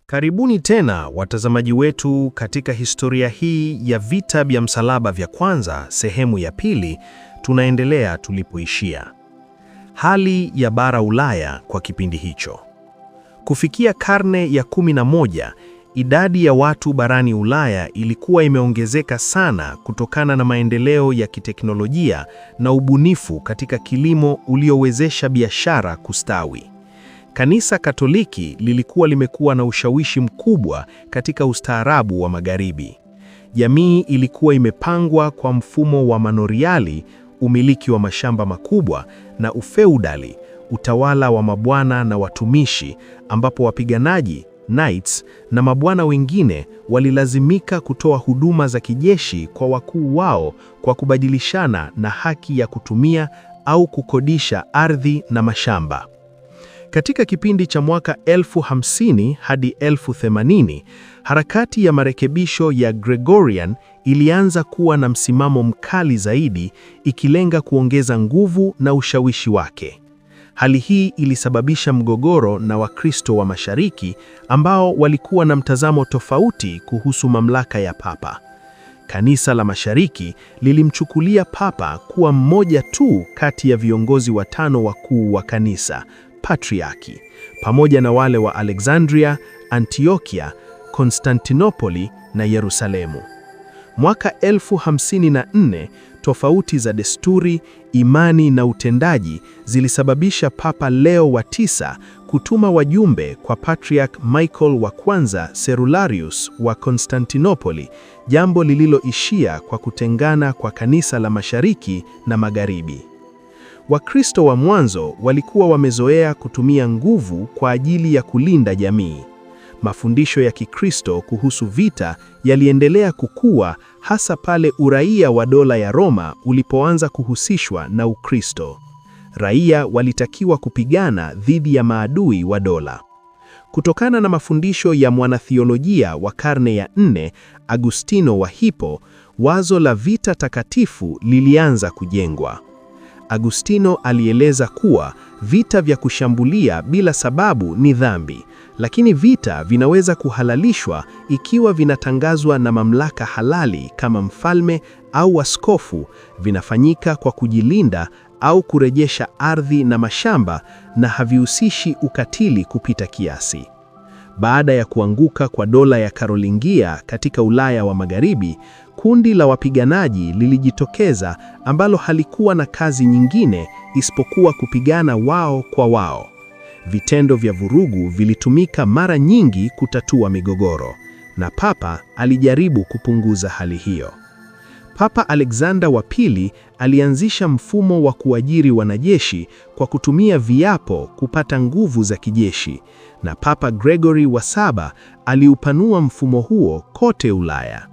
Karibuni tena watazamaji wetu katika historia hii ya vita vya msalaba vya kwanza, sehemu ya pili. Tunaendelea tulipoishia. Hali ya bara Ulaya kwa kipindi hicho. Kufikia karne ya 11, idadi ya watu barani Ulaya ilikuwa imeongezeka sana kutokana na maendeleo ya kiteknolojia na ubunifu katika kilimo uliowezesha biashara kustawi. Kanisa Katoliki lilikuwa limekuwa na ushawishi mkubwa katika ustaarabu wa Magharibi. Jamii ilikuwa imepangwa kwa mfumo wa manoriali, umiliki wa mashamba makubwa, na ufeudali, utawala wa mabwana na watumishi, ambapo wapiganaji, knights, na mabwana wengine walilazimika kutoa huduma za kijeshi kwa wakuu wao kwa kubadilishana na haki ya kutumia au kukodisha ardhi na mashamba. Katika kipindi cha mwaka 1050 hadi 1080, harakati ya marekebisho ya Gregorian ilianza kuwa na msimamo mkali zaidi, ikilenga kuongeza nguvu na ushawishi wake. Hali hii ilisababisha mgogoro na Wakristo wa Mashariki ambao walikuwa na mtazamo tofauti kuhusu mamlaka ya Papa. Kanisa la Mashariki lilimchukulia Papa kuwa mmoja tu kati ya viongozi watano wakuu wa kanisa, patriarki, pamoja na wale wa Alexandria, Antiokia, Konstantinopoli na Yerusalemu. Mwaka 1054, tofauti za desturi, imani na utendaji zilisababisha Papa Leo wa 9 kutuma wajumbe kwa Patriarch Michael wa kwanza Cerularius wa Konstantinopoli, jambo lililoishia kwa kutengana kwa kanisa la Mashariki na Magharibi. Wakristo wa mwanzo walikuwa wamezoea kutumia nguvu kwa ajili ya kulinda jamii. Mafundisho ya Kikristo kuhusu vita yaliendelea kukua, hasa pale uraia wa dola ya Roma ulipoanza kuhusishwa na Ukristo. Raia walitakiwa kupigana dhidi ya maadui wa dola. Kutokana na mafundisho ya mwanathiolojia wa karne ya 4, Agustino wa Hippo, wazo la vita takatifu lilianza kujengwa. Agustino alieleza kuwa vita vya kushambulia bila sababu ni dhambi, lakini vita vinaweza kuhalalishwa ikiwa vinatangazwa na mamlaka halali kama mfalme au askofu, vinafanyika kwa kujilinda au kurejesha ardhi na mashamba, na havihusishi ukatili kupita kiasi. Baada ya kuanguka kwa dola ya Karolingia katika Ulaya wa Magharibi, kundi la wapiganaji lilijitokeza ambalo halikuwa na kazi nyingine isipokuwa kupigana wao kwa wao. Vitendo vya vurugu vilitumika mara nyingi kutatua migogoro, na Papa alijaribu kupunguza hali hiyo. Papa Alexander wa pili alianzisha mfumo wa kuajiri wanajeshi kwa kutumia viapo kupata nguvu za kijeshi, na Papa Gregory wa 7 aliupanua mfumo huo kote Ulaya.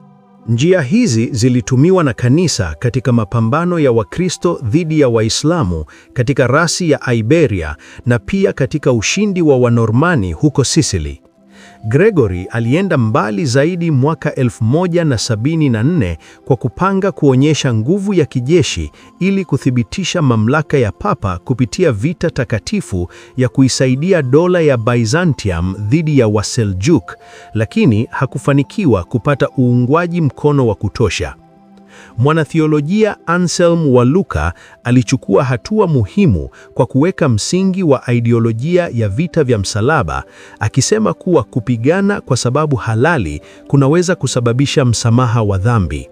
Njia hizi zilitumiwa na kanisa katika mapambano ya Wakristo dhidi ya Waislamu katika rasi ya Iberia na pia katika ushindi wa Wanormani huko Sicily. Gregory alienda mbali zaidi mwaka 1074 kwa kupanga kuonyesha nguvu ya kijeshi ili kuthibitisha mamlaka ya Papa kupitia vita takatifu ya kuisaidia dola ya Byzantium dhidi ya Waseljuk, lakini hakufanikiwa kupata uungwaji mkono wa kutosha. Mwanathiolojia Anselm wa Lucca alichukua hatua muhimu kwa kuweka msingi wa ideolojia ya vita vya msalaba, akisema kuwa kupigana kwa sababu halali kunaweza kusababisha msamaha wa dhambi.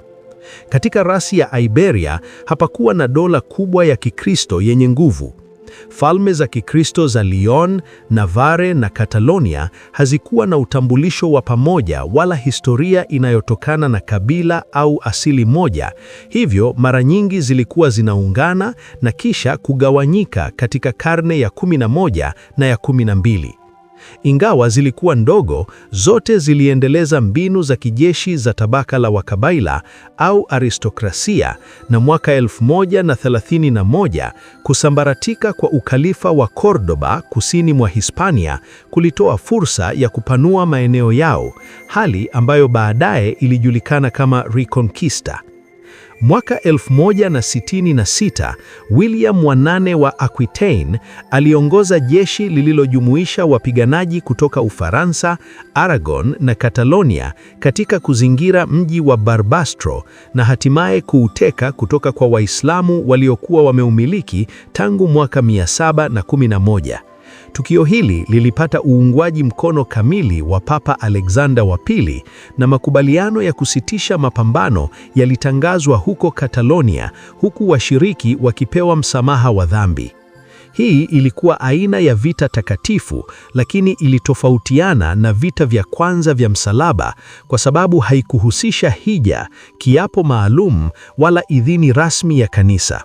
Katika rasi ya Iberia hapakuwa na dola kubwa ya Kikristo yenye nguvu. Falme za Kikristo za Lyon, Navarre na Catalonia hazikuwa na utambulisho wa pamoja wala historia inayotokana na kabila au asili moja. Hivyo mara nyingi zilikuwa zinaungana na kisha kugawanyika katika karne ya 11 na ya 12. Ingawa zilikuwa ndogo, zote ziliendeleza mbinu za kijeshi za tabaka la wakabaila au aristokrasia, na mwaka 1031 kusambaratika kwa ukalifa wa Cordoba kusini mwa Hispania kulitoa fursa ya kupanua maeneo yao, hali ambayo baadaye ilijulikana kama Reconquista. Mwaka 1066, William wa nane wa Aquitaine aliongoza jeshi lililojumuisha wapiganaji kutoka Ufaransa, Aragon na Catalonia katika kuzingira mji wa Barbastro na hatimaye kuuteka kutoka kwa Waislamu waliokuwa wameumiliki tangu mwaka 711. Tukio hili lilipata uungwaji mkono kamili wa Papa Alexander wa pili na makubaliano ya kusitisha mapambano yalitangazwa huko Catalonia, huku washiriki wakipewa msamaha wa dhambi. Hii ilikuwa aina ya vita takatifu, lakini ilitofautiana na vita vya kwanza vya msalaba kwa sababu haikuhusisha hija, kiapo maalum wala idhini rasmi ya kanisa.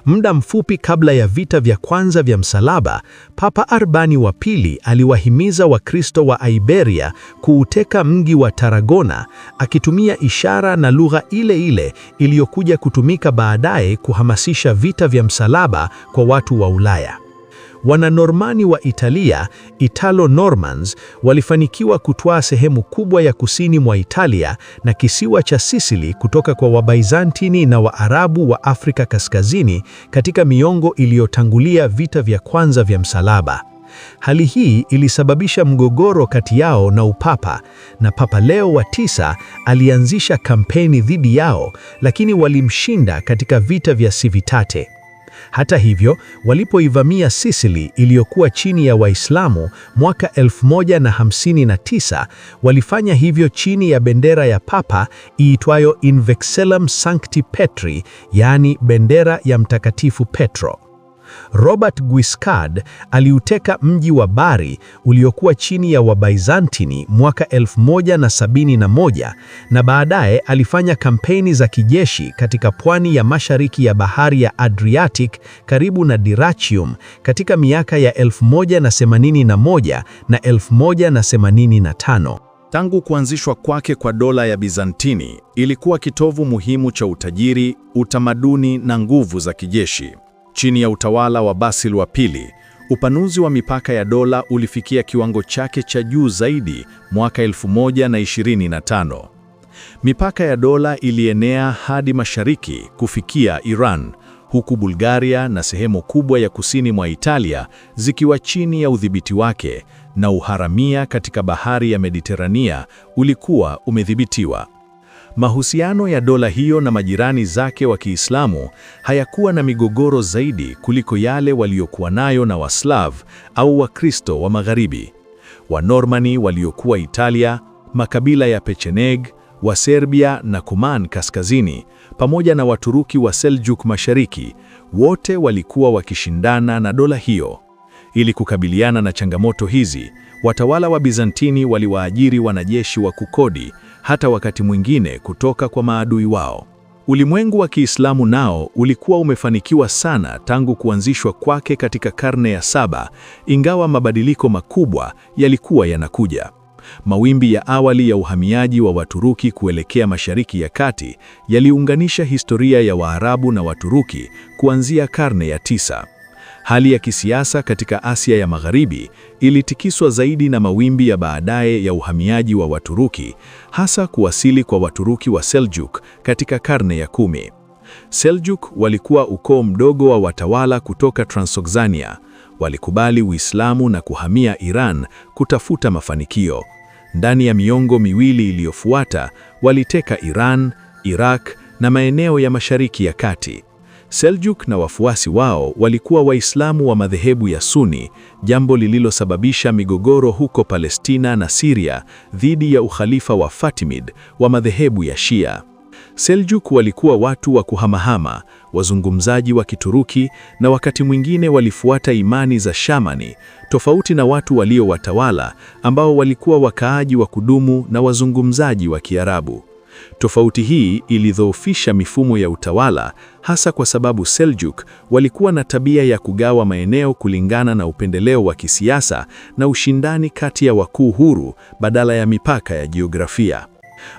Muda mfupi kabla ya vita vya kwanza vya msalaba, Papa Urbani wa pili aliwahimiza Wakristo wa Iberia kuuteka mji wa Tarragona, akitumia ishara na lugha ile ile iliyokuja kutumika baadaye kuhamasisha vita vya msalaba kwa watu wa Ulaya. Wananormani wa Italia, Italo-Normans, walifanikiwa kutwaa sehemu kubwa ya kusini mwa Italia na kisiwa cha Sisili kutoka kwa Wabyzantini na Waarabu wa Afrika Kaskazini katika miongo iliyotangulia vita vya kwanza vya msalaba. Hali hii ilisababisha mgogoro kati yao na upapa, na Papa Leo wa tisa alianzisha kampeni dhidi yao, lakini walimshinda katika vita vya Civitate. Hata hivyo, walipoivamia Sisili iliyokuwa chini ya Waislamu mwaka 1059, walifanya hivyo chini ya bendera ya Papa iitwayo In Vexillum Sancti Petri, yaani bendera ya Mtakatifu Petro. Robert Guiscard aliuteka mji wa Bari uliokuwa chini ya Wabyzantini mwaka 1071 na baadaye alifanya kampeni za kijeshi katika pwani ya mashariki ya bahari ya Adriatic karibu na Dyrrhachium katika miaka ya 1081 na 1085. Tangu kuanzishwa kwake kwa dola ya Bizantini, ilikuwa kitovu muhimu cha utajiri, utamaduni na nguvu za kijeshi. Chini ya utawala wa Basil wa pili, upanuzi wa mipaka ya dola ulifikia kiwango chake cha juu zaidi mwaka 1025. Mipaka ya dola ilienea hadi mashariki kufikia Iran, huku Bulgaria na sehemu kubwa ya kusini mwa Italia zikiwa chini ya udhibiti wake, na uharamia katika bahari ya Mediterania ulikuwa umedhibitiwa. Mahusiano ya dola hiyo na majirani zake wa Kiislamu hayakuwa na migogoro zaidi kuliko yale waliokuwa nayo na Waslav au Wakristo wa Magharibi. Wanormani waliokuwa Italia, makabila ya Pecheneg, Waserbia na Kuman kaskazini, pamoja na Waturuki wa Seljuk mashariki, wote walikuwa wakishindana na dola hiyo. Ili kukabiliana na changamoto hizi, watawala wa Bizantini waliwaajiri wanajeshi wa kukodi, hata wakati mwingine kutoka kwa maadui wao. Ulimwengu wa Kiislamu nao ulikuwa umefanikiwa sana tangu kuanzishwa kwake katika karne ya 7, ingawa mabadiliko makubwa yalikuwa yanakuja. Mawimbi ya awali ya uhamiaji wa Waturuki kuelekea Mashariki ya Kati yaliunganisha historia ya Waarabu na Waturuki kuanzia karne ya 9. Hali ya kisiasa katika Asia ya Magharibi ilitikiswa zaidi na mawimbi ya baadaye ya uhamiaji wa Waturuki, hasa kuwasili kwa Waturuki wa Seljuk katika karne ya 10. Seljuk walikuwa ukoo mdogo wa watawala kutoka Transoxania. Walikubali Uislamu na kuhamia Iran kutafuta mafanikio. Ndani ya miongo miwili iliyofuata, waliteka Iran, Iraq na maeneo ya Mashariki ya Kati. Seljuk na wafuasi wao walikuwa Waislamu wa madhehebu ya Sunni, jambo lililosababisha migogoro huko Palestina na Syria dhidi ya ukhalifa wa Fatimid wa madhehebu ya Shia. Seljuk walikuwa watu wa kuhamahama, wazungumzaji wa Kituruki na wakati mwingine walifuata imani za Shamani, tofauti na watu waliowatawala ambao walikuwa wakaaji wa kudumu na wazungumzaji wa Kiarabu. Tofauti hii ilidhoofisha mifumo ya utawala, hasa kwa sababu Seljuk walikuwa na tabia ya kugawa maeneo kulingana na upendeleo wa kisiasa na ushindani kati ya wakuu huru badala ya mipaka ya jiografia.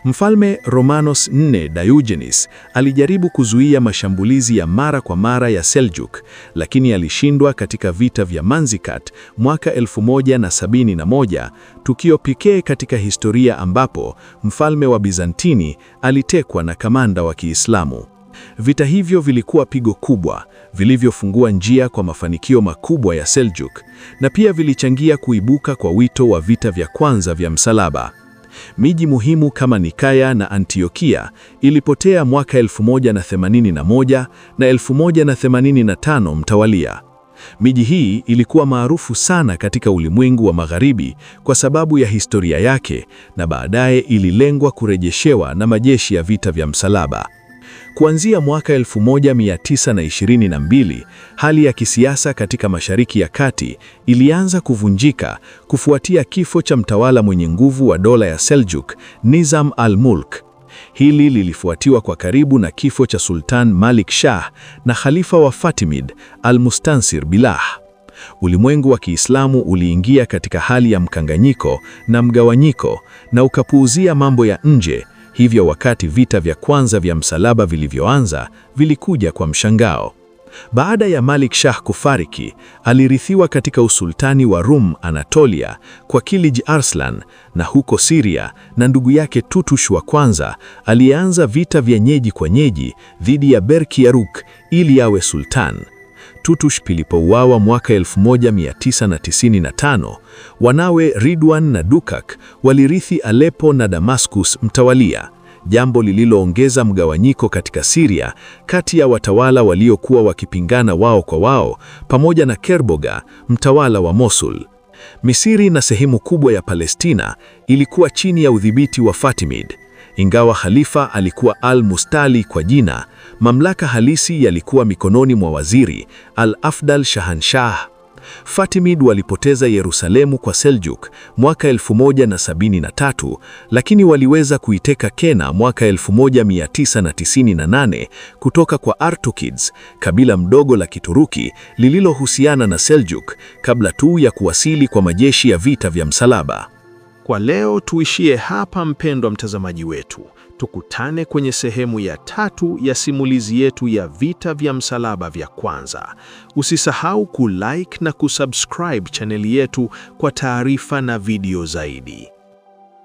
Mfalme Romanos IV Diogenes alijaribu kuzuia mashambulizi ya mara kwa mara ya Seljuk, lakini alishindwa katika vita vya Manzikert mwaka 1071, tukio pekee katika historia ambapo mfalme wa Bizantini alitekwa na kamanda wa Kiislamu. Vita hivyo vilikuwa pigo kubwa, vilivyofungua njia kwa mafanikio makubwa ya Seljuk, na pia vilichangia kuibuka kwa wito wa vita vya kwanza vya msalaba. Miji muhimu kama Nikaya na Antiokia ilipotea mwaka 1081 na 1085 mtawalia. Miji hii ilikuwa maarufu sana katika ulimwengu wa Magharibi kwa sababu ya historia yake, na baadaye ililengwa kurejeshewa na majeshi ya vita vya msalaba. Kuanzia mwaka 1922, hali ya kisiasa katika Mashariki ya Kati ilianza kuvunjika kufuatia kifo cha mtawala mwenye nguvu wa dola ya Seljuk, Nizam al-Mulk. Hili lilifuatiwa kwa karibu na kifo cha Sultan Malik Shah na Khalifa wa Fatimid, al-Mustansir Billah. Ulimwengu wa Kiislamu uliingia katika hali ya mkanganyiko na mgawanyiko na ukapuuzia mambo ya nje. Hivyo wakati vita vya kwanza vya msalaba vilivyoanza, vilikuja kwa mshangao. Baada ya Malik Shah kufariki, alirithiwa katika usultani wa Rum Anatolia kwa Kilij Arslan, na huko Syria na ndugu yake Tutush wa kwanza alianza vita vya nyeji kwa nyeji dhidi ya Berk Yaruk ili awe sultan. Tutush pilipouawa mwaka 1995, wanawe Ridwan na Dukak walirithi Aleppo na Damascus mtawalia, jambo lililoongeza mgawanyiko katika Syria kati ya watawala waliokuwa wakipingana wao kwa wao, pamoja na Kerboga, mtawala wa Mosul. Misri na sehemu kubwa ya Palestina ilikuwa chini ya udhibiti wa Fatimid. Ingawa khalifa alikuwa al-Mustali kwa jina, mamlaka halisi yalikuwa mikononi mwa waziri al-Afdal Shahanshah. Fatimid walipoteza Yerusalemu kwa Seljuk mwaka 1073, lakini waliweza kuiteka Kena mwaka 1998 kutoka kwa Artukids, kabila mdogo la Kituruki lililohusiana na Seljuk, kabla tu ya kuwasili kwa majeshi ya vita vya msalaba. Kwa leo tuishie hapa, mpendwa mtazamaji wetu. Tukutane kwenye sehemu ya 3 ya simulizi yetu ya vita vya msalaba vya kwanza. Usisahau kulike na kusubscribe chaneli yetu kwa taarifa na video zaidi.